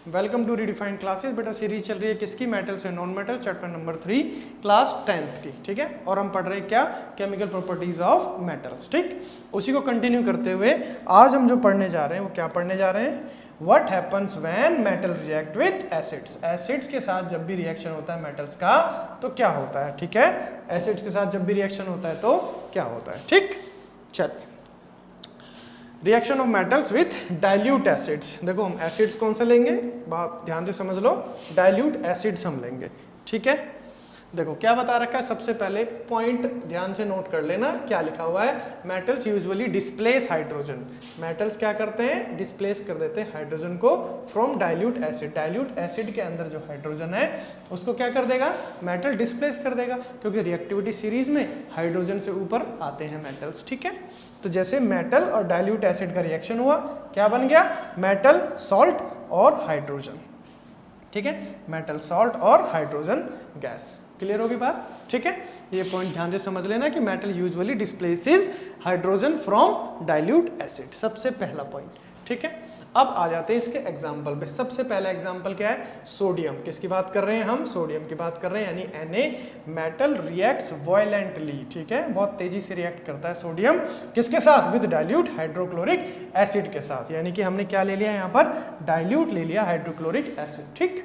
Welcome to redefined classes. बेटा series चल रही है किसकी? मेटल से non metal, chapter number 3 class 10th की। ठीक है, और हम पढ़ रहे हैं क्या? Chemical properties of metals. ठीक, उसी को कंटिन्यू करते हुए आज हम जो पढ़ने जा रहे हैं वो क्या पढ़ने जा रहे हैं? What happens when metal react with acids. Acids के साथ जब भी रिएक्शन होता है मेटल्स का तो क्या होता है? ठीक है, एसिड्स के साथ जब भी रिएक्शन होता है तो क्या होता है? ठीक, चलिए reaction of metals with dilute acids. देखो हम एसिड्स कौन सा लेंगे, बात ध्यान से समझ लो, डाइल्यूट एसिड्स हम लेंगे। ठीक है, देखो क्या बता रखा है, सबसे पहले पॉइंट ध्यान से नोट कर लेना, क्या लिखा हुआ है? Metals usually displace hydrogen. Metals क्या करते हैं? डिस्प्लेस कर देते हैं हाइड्रोजन को from dilute acid. Dilute acid के अंदर जो हाइड्रोजन है उसको क्या कर देगा? मेटल डिस्प्लेस कर देगा, क्योंकि रिएक्टिविटी सीरीज में हाइड्रोजन से ऊपर आते हैं मेटल्स। ठीक है, तो जैसे मेटल और डाइल्यूट एसिड का रिएक्शन हुआ, क्या बन गया? मेटल, सॉल्ट और हाइड्रोजन। ठीक है, मेटल, सॉल्ट और हाइड्रोजन गैस। क्लियर होगी बात? ठीक है, ये पॉइंट ध्यान से समझ लेना कि metal usually displaces hydrogen from dilute acid, सबसे पहला पॉइंट। ठीक है, अब आ जाते हैं इसके एग्जाम्पल पे। सबसे पहला एग्जाम्पल क्या है? सोडियम। किसकी बात कर रहे हैं हम? सोडियम की बात कर रहे हैं, यानी Na मेटल रिएक्ट्स वायलेंटली। ठीक है, बहुत तेजी से रिएक्ट करता है सोडियम, किसके साथ? विद डाइल्यूट हाइड्रोक्लोरिक एसिड के साथ। यानी कि हमने क्या ले लिया यहाँ पर? डाइल्यूट ले लिया हाइड्रोक्लोरिक एसिड। ठीक,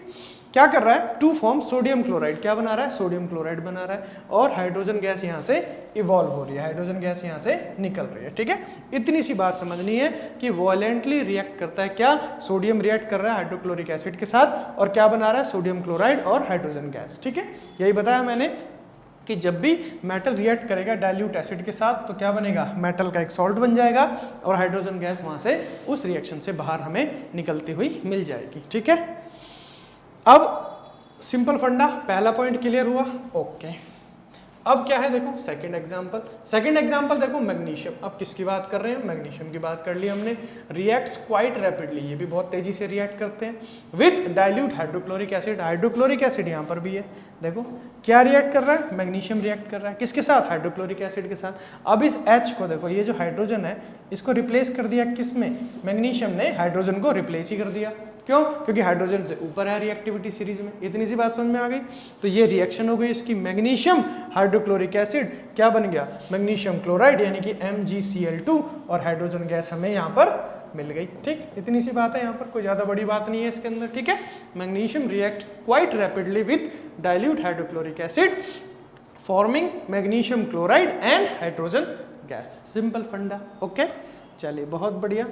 क्या कर रहा है? To form sodium chloride. क्या बना रहा है? सोडियम क्लोराइड बना रहा है, और हाइड्रोजन गैस यहाँ से इवॉल्व हो रही है, हाइड्रोजन गैस यहाँ से निकल रही है। ठीक है, इतनी सी बात समझनी है कि वॉलेंटली रिएक्ट करता है क्या? सोडियम रिएक्ट कर रहा है हाइड्रोक्लोरिक एसिड के साथ, और क्या बना रहा है? सोडियम क्लोराइड और हाइड्रोजन गैस। ठीक है, यही बताया मैंने कि जब भी मेटल रिएक्ट करेगा डाइल्यूट एसिड के साथ तो क्या बनेगा? मेटल का एक सॉल्ट बन जाएगा, और हाइड्रोजन गैस वहाँ से उस रिएक्शन से बाहर हमें निकलती हुई मिल जाएगी। ठीक है, अब सिंपल फंडा, पहला पॉइंट क्लियर हुआ। ओके, अब क्या है? देखो सेकंड एग्जांपल। सेकंड एग्जांपल देखो, मैग्नीशियम। अब किसकी बात कर रहे हैं? मैग्नीशियम की बात कर ली हमने। रिएक्ट्स क्वाइट रैपिडली, ये भी बहुत तेजी से रिएक्ट करते हैं with dilute hydrochloric acid. Hydrochloric acid यहाँ पर भी है, देखो क्या रिएक्ट कर रहा है? मैग्नीशियम रिएक्ट कर रहा है, किसके साथ? हाइड्रोक्लोरिक एसिड के साथ। अब इस H को देखो, ये जो हाइड्रोजन है इसको रिप्लेस कर दिया किसमें? मैग्नीशियम ने हाइड्रोजन को रिप्लेस ही कर दिया। क्यों? क्योंकि हाइड्रोजन से ऊपर है रिएक्टिविटी सीरीज में। इतनी सी बात समझ में आ गई? तो ये रिएक्शन हो गई इसकी, मैग्नीशियम हाइड्रोक्लोरिक एसिड क्या बन गया? मैग्नीशियम क्लोराइड, यानी कि MgCl2, और हाइड्रोजन गैस हमें यहाँ पर मिल गई। ठीक, इतनी सी बात है, यहाँ पर कोई ज्यादा बड़ी बात नहीं है इसके अंदर। ठीक है, magnesium reacts quite rapidly with dilute hydrochloric acid forming magnesium chloride and hydrogen gas. Simple फंडा। ओके, चलिए बहुत बढ़िया।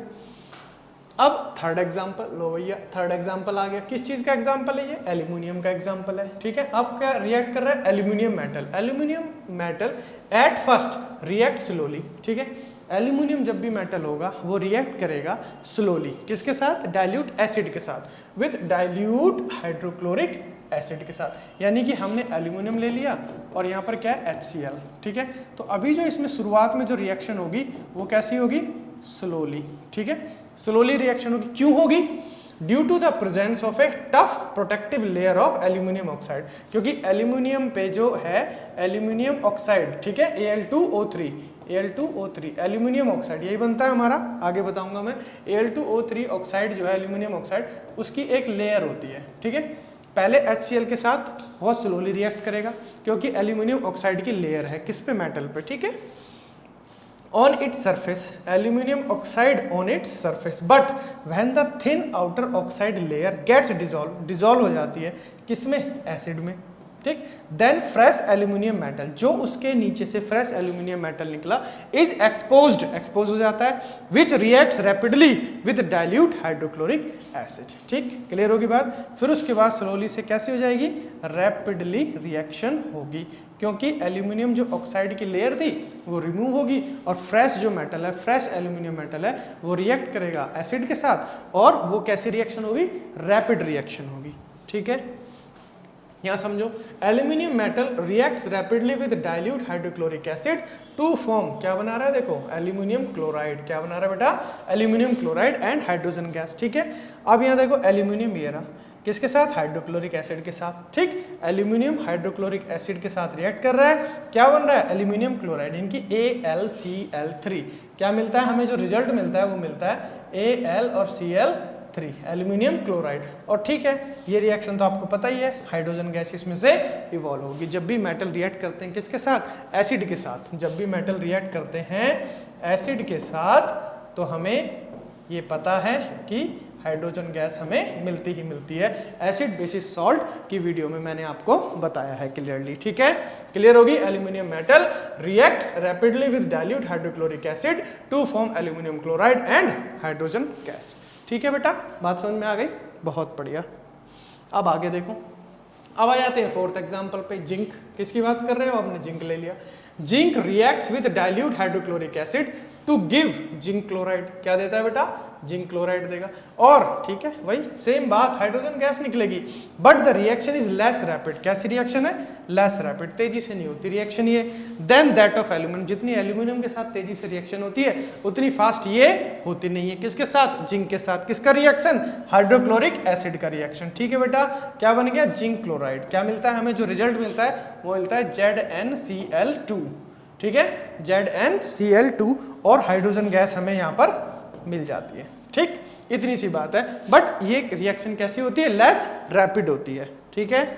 अब थर्ड एग्जाम्पल लो भैया, थर्ड एग्जाम्पल आ गया। किस चीज का एग्जाम्पल है ये? एल्यूमिनियम का एग्जाम्पल है। ठीक है, अब क्या रिएक्ट कर रहा है? Aluminium metal. Aluminium metal at first react slowly. ठीक है, एल्यूमिनियम जब भी मेटल होगा वो रिएक्ट करेगा स्लोली, किसके साथ? डाइल्यूट एसिड के साथ, विद डाइल्यूट हाइड्रोक्लोरिक एसिड के साथ। यानी कि हमने एल्यूमिनियम ले लिया और यहाँ पर क्या है? HCl। ठीक है, तो अभी जो इसमें शुरुआत में जो रिएक्शन होगी वो कैसी होगी? स्लोली। ठीक है, स्लोली रिएक्शन होगी। क्यों होगी? Due to the presence of a tough protective layer of aluminium oxide. क्योंकि एल्यूमिनियम पे जो है एल्यूमिनियम ऑक्साइड, ठीक है, Al2O3 एल्यूमिनियम ऑक्साइड यही बनता है हमारा, आगे बताऊंगा मैं। Al2O3 ऑक्साइड जो है एल्यूमिनियम ऑक्साइड, उसकी एक लेयर होती है। ठीक है, पहले HCl के साथ बहुत स्लोली रिएक्ट करेगा, क्योंकि एल्यूमिनियम ऑक्साइड की लेयर है किस पे? मेटल पे। ठीक है, on its surface aluminum oxide on its surface, but when the thin outer oxide layer gets dissolve हो जाती है किसमें? एसिड में। ठीक, देन फ्रेश एल्यूमिनियम मेटल, जो उसके नीचे से फ्रेश एल्यूमिनियम मेटल निकला, इज एक्सपोज हो जाता है, विच reacts rapidly with dilute hydrochloric acid. ठीक, क्लियर होगी बात? फिर उसके बाद स्लोली से कैसी हो जाएगी? रैपिडली रिएक्शन होगी, क्योंकि एल्यूमिनियम जो ऑक्साइड की लेयर थी वो रिमूव होगी, और फ्रेश जो मेटल है, फ्रेश एल्यूमिनियम मेटल है, वो रिएक्ट करेगा एसिड के साथ, और वो कैसी रिएक्शन होगी? रैपिड रिएक्शन होगी। ठीक है, यहाँ समझो, aluminium metal reacts rapidly with dilute hydrochloric acid to form, क्या बना रहा है? देखो एल्यूमिनियम क्लोराइड। क्या बना रहा है बेटा? Aluminium chloride and hydrogen gas. ठीक है, अब यहाँ देखो एल्यूमिनियम ये रहा, किसके साथ? हाइड्रोक्लोरिक एसिड के साथ। ठीक, एल्यूमिनियम हाइड्रोक्लोरिक एसिड के साथ रिएक्ट कर रहा है, क्या बन रहा है? एल्यूमिनियम क्लोराइड, इनकी AlCl3। क्या मिलता है हमें? जो रिजल्ट मिलता है वो मिलता है Al और Cl 3 एल्यूमिनियम क्लोराइड। और ठीक है, ये रिएक्शन तो आपको पता ही है, हाइड्रोजन गैस इसमें से इवॉल्व होगी। जब भी मेटल रिएक्ट करते हैं किसके साथ, एसिड के साथ, जब भी मेटल रिएक्ट करते हैं एसिड के साथ तो हमें ये पता है कि हाइड्रोजन गैस हमें मिलती ही मिलती है। एसिड बेसिस सॉल्ट की वीडियो में मैंने आपको बताया है क्लियरली। ठीक है, क्लियर होगी। Aluminium metal reacts rapidly with dilute hydrochloric acid to form aluminium chloride and hydrogen gas. ठीक है बेटा, बात समझ में आ गई, बहुत बढ़िया। अब आगे देखो, अब आ जाते हैं फोर्थ एग्जांपल पे। जिंक, किसकी बात कर रहे हो, आपने जिंक ले लिया। Zinc reacts with dilute hydrochloric acid to give zinc chloride. क्या देता है बेटा, जिंक क्लोराइड देगा। और ठीक है, वही सेम बात, हाइड्रोजन गैस निकलेगी, but the reaction is less rapid. कैसी रिएक्शन है, लेस रैपिड, तेजी से नहीं होती रिएक्शन ये, देन दैट ऑफ एल्यूमिनियम। जितनी एल्यूमिनियम के साथ तेजी से रिएक्शन होती है उतनी फास्ट ये होती नहीं है। किसके साथ, जिंक के साथ। किसका रिएक्शन, हाइड्रोक्लोरिक एसिड का रिएक्शन। ठीक है बेटा, क्या बन गया, जिंक क्लोराइड। क्या मिलता है हमें, जो रिजल्ट मिलता है वो मिलता है ZnCl2। ठीक है, ZnCl2 और हाइड्रोजन गैस हमें यहाँ पर मिल जाती है। ठीक, इतनी सी बात है। बट ये रिएक्शन कैसी होती है, लेस रैपिड होती है। ठीक है,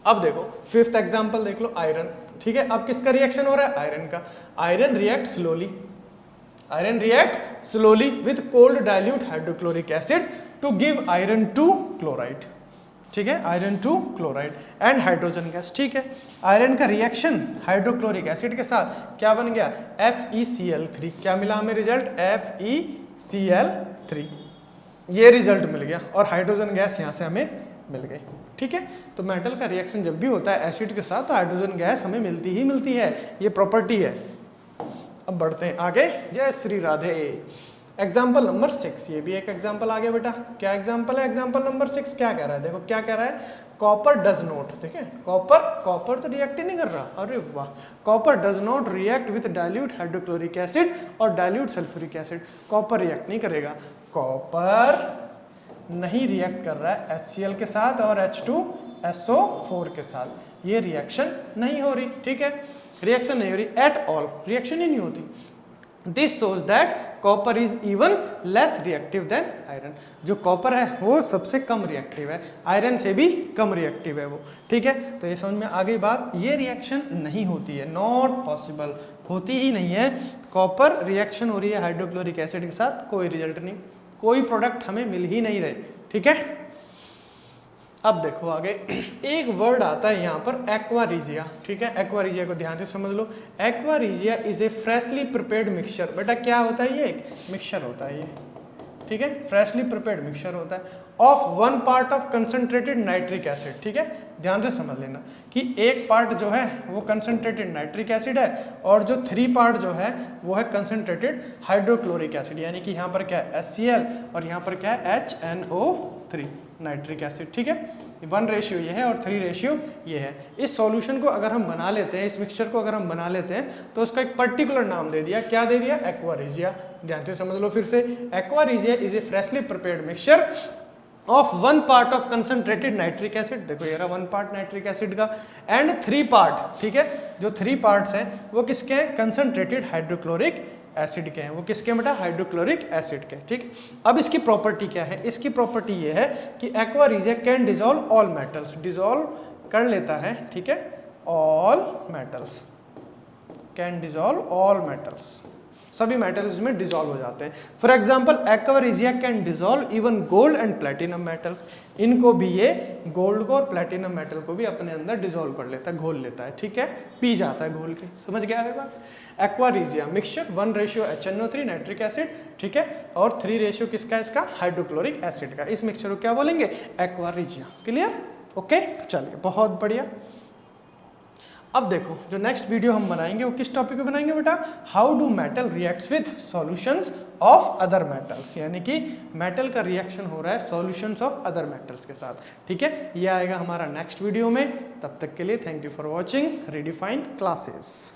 अब देखो फिफ्थ एग्जांपल देख लो, आयरन। ठीक है, अब किसका रिएक्शन हो रहा है, आयरन का। Iron react slowly, iron react slowly with cold dilute hydrochloric acid to give iron two chloride. ठीक है, iron two chloride and hydrogen gas. ठीक है, आयरन का रिएक्शन हाइड्रोक्लोरिक एसिड के साथ क्या बन गया, FeCl3। क्या मिला हमें रिजल्ट, FeCl3, ये रिजल्ट मिल गया और हाइड्रोजन गैस यहाँ से हमें मिल गई। ठीक है, तो मेटल का रिएक्शन जब भी होता है एसिड के साथ तो हाइड्रोजन गैस हमें मिलती ही मिलती है, ये प्रॉपर्टी है। अब बढ़ते हैं आगे, जय श्री राधे। एग्जाम्पल नंबर 6, ये भी एक एग्जाम्पल आ गया बेटा। क्या एग्जाम्पल है, एग्जाम्पल नंबर 6 क्या कह रहा है, देखो क्या कह रहा है, कॉपर डज नॉट। ठीक है, कॉपर तो रिएक्ट ही नहीं कर रहा, अरे वाह। Copper does not react with dilute hydrochloric acid और dilute sulphuric acid. Copper react नहीं करेगा, कॉपर नहीं रिएक्ट कर रहा है HCl के साथ और H2SO4 के साथ, ये रिएक्शन नहीं हो रही। ठीक है, रिएक्शन नहीं हो रही एट ऑल, रिएक्शन ही नहीं होती। This shows that copper is even less reactive than iron. जो कॉपर है वो सबसे कम रिएक्टिव है, आयरन से भी कम रिएक्टिव है वो। ठीक है, तो ये समझ में आ गई बात, ये रिएक्शन नहीं होती है, नॉट पॉसिबल, होती ही नहीं है। कॉपर रिएक्शन हो रही है हाइड्रोक्लोरिक एसिड के साथ, कोई रिजल्ट नहीं, कोई प्रोडक्ट हमें मिल ही नहीं रहे। ठीक है, अब देखो आगे एक वर्ड आता है यहाँ पर, एक्वारिजिया। ठीक है, एक्वारिजिया को ध्यान से समझ लो। Aqua regia is a freshly prepared mixture. बेटा क्या होता है, ये एक मिक्सचर होता है ये। ठीक है, फ्रेशली प्रिपेयर्ड मिक्सचर होता है of 1 part of concentrated nitric acid. ठीक है, ध्यान से समझ लेना कि एक पार्ट जो है वो कंसंट्रेटेड नाइट्रिक एसिड है और जो 3 पार्ट जो है वो है कंसंट्रेटेड हाइड्रोक्लोरिक एसिड। यानी कि यहाँ पर क्या है HCl और यहाँ पर क्या है HNO3 नाइट्रिक एसिड। ठीक है, 1 रेशियो ये है और 3 रेशियो ये है। इस सॉल्यूशन को अगर हम बना लेते हैं, इस मिक्सचर को अगर हम बना लेते हैं तो उसका एक पर्टिकुलर नाम दे दिया। क्या दे दिया, एक्वारिजिया। ध्यान से समझ लो फिर से, aqua regia is a freshly prepared mixture of 1 part of concentrated nitric acid. देखो ये रहा 1 पार्ट नाइट्रिक एसिड का एंड 3 पार्ट। ठीक है, जो 3 पार्ट्स हैं वो किसके हैं, कंसंट्रेटेड हाइड्रोक्लोरिक एसिड के हैं। वो किसके बेटा, हाइड्रोक्लोरिक एसिड के। ठीक, अब इसकी प्रॉपर्टी क्या है, इसकी प्रॉपर्टी ये है कि aqua regia can dissolve all metals, dissolve कर लेता है। ठीक है, all metals, can dissolve all metals, सभी मेटल्स में डिसॉल्व हो जाते हैं। For example aqua regia can dissolve even gold and platinum metals. इनको भी ये गोल्ड को और प्लेटिनम मेटल को भी अपने अंदर डिसॉल्व कर लेता है, घोल लेता है। ठीक है, पी जाता है घोल के। समझ गया है बात। Aqua regia mixture 1 ratio HNO3 nitric acid. ठीक है, और 3 रेशियो किसका, इसका हाइड्रोक्लोरिक एसिड का। इस मिक्सचर को क्या बोलेंगे, एक्वारिजिया। क्लियर, ओके, चलिए बहुत बढ़िया। अब देखो जो नेक्स्ट वीडियो हम बनाएंगे वो किस टॉपिक पे बनाएंगे बेटा, how do metal reacts with solutions of other metals. यानी कि मेटल का रिएक्शन हो रहा है सॉल्यूशंस ऑफ अदर मेटल्स के साथ। ठीक है, ये आएगा हमारा नेक्स्ट वीडियो में। तब तक के लिए thank you for watching redefine classes.